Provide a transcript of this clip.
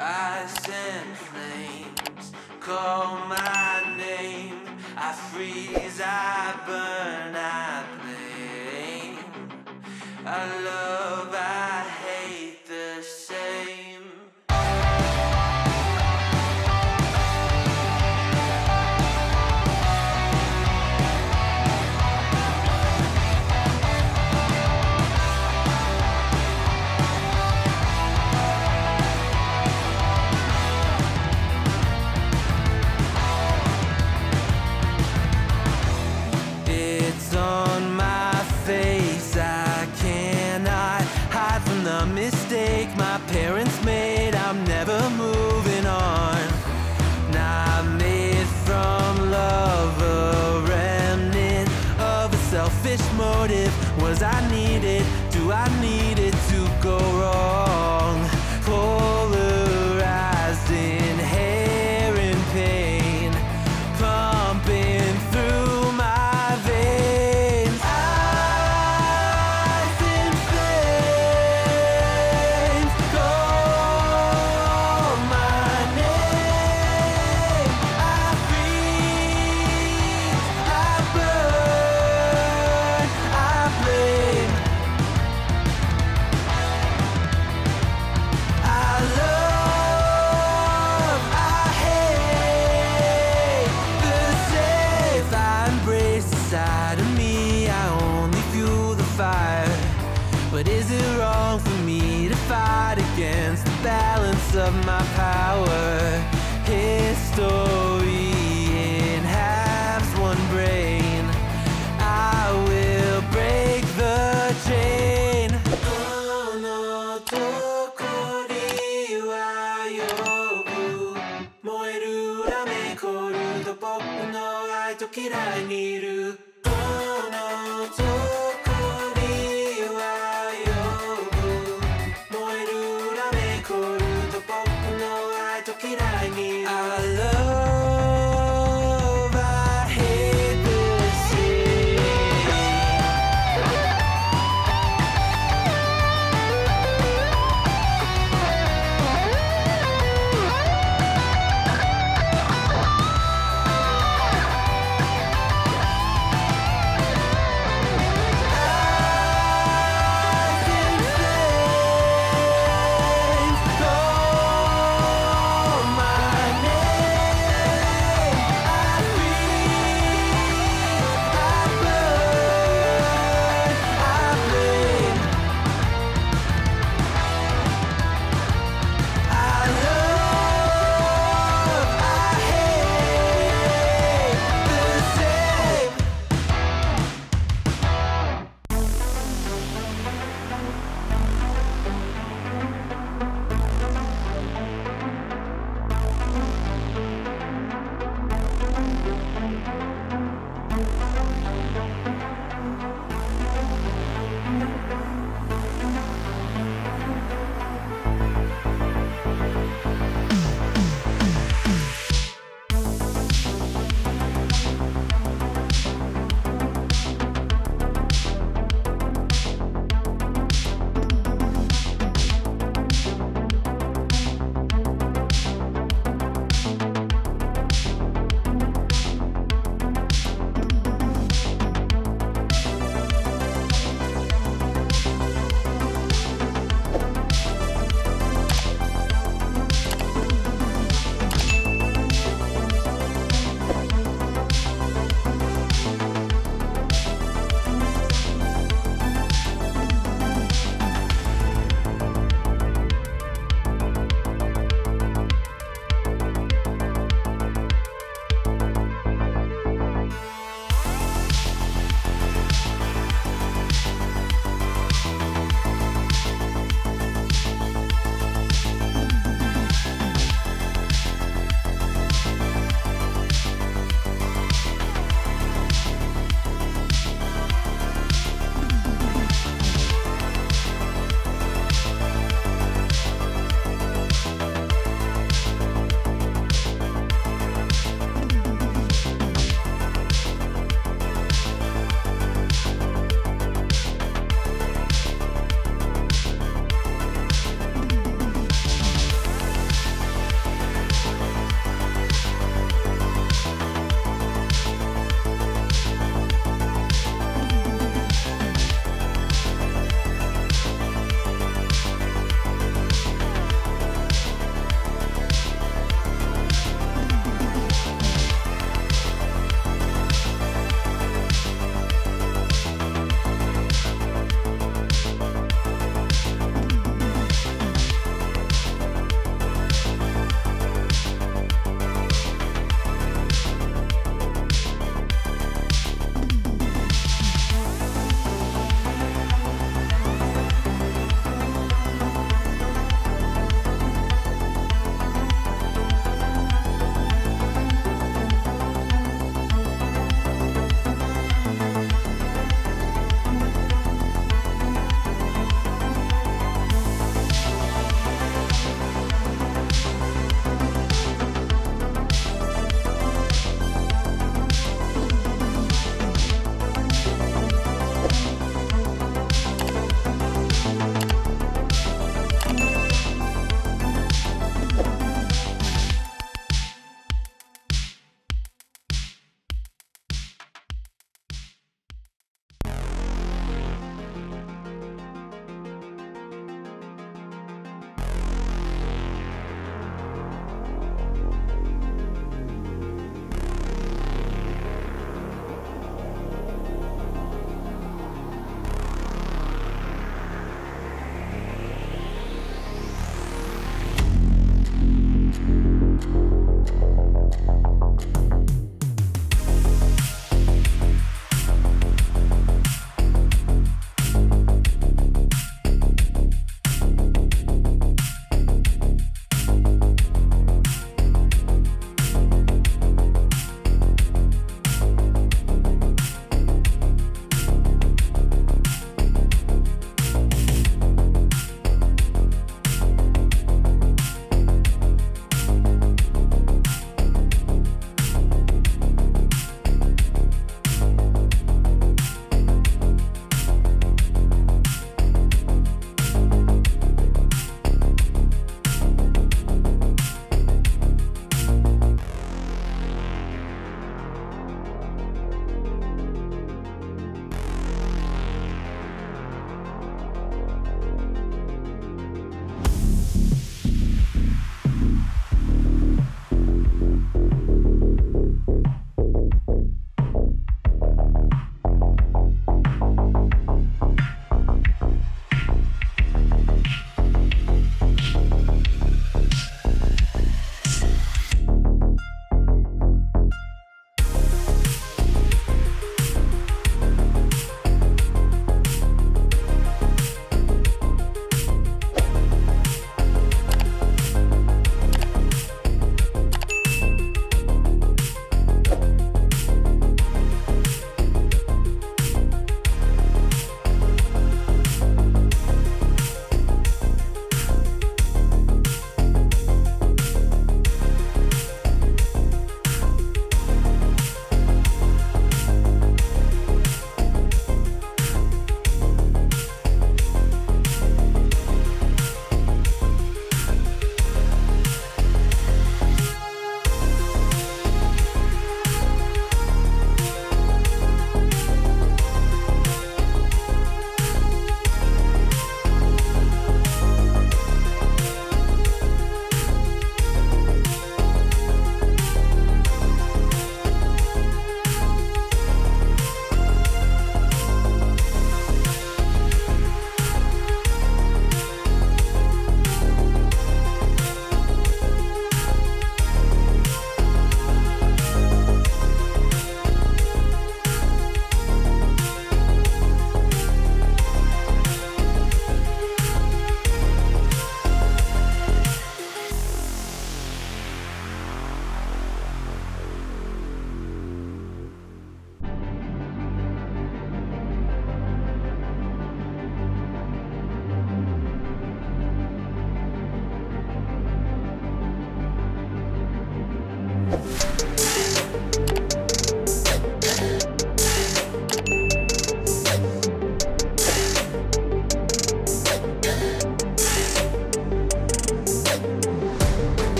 Ice and flames call my name. I freeze, I burn, I blame. I love, I hate the same. It's on my face, I cannot hide from the mistake my parents made. I'm never moving on. Not made from love, a remnant of a selfish motive. Was I needed? Do I need it to go wrong? Polarized in hair and pain, pumping through my veins. Ice and flames call my name. I freeze, I burn, I blame. I love, I hate the safe I embrace inside of me. I only fuel the fire. But is it wrong for me to fight against the balance of my power? History in halves, one brain. I will break the chain. Oh no, どこには呼ぶ燃えるラメコルと僕の愛と嫌いにいる。Oh no, どこには呼ぶ燃えるラメコルと僕の愛と嫌いにいる。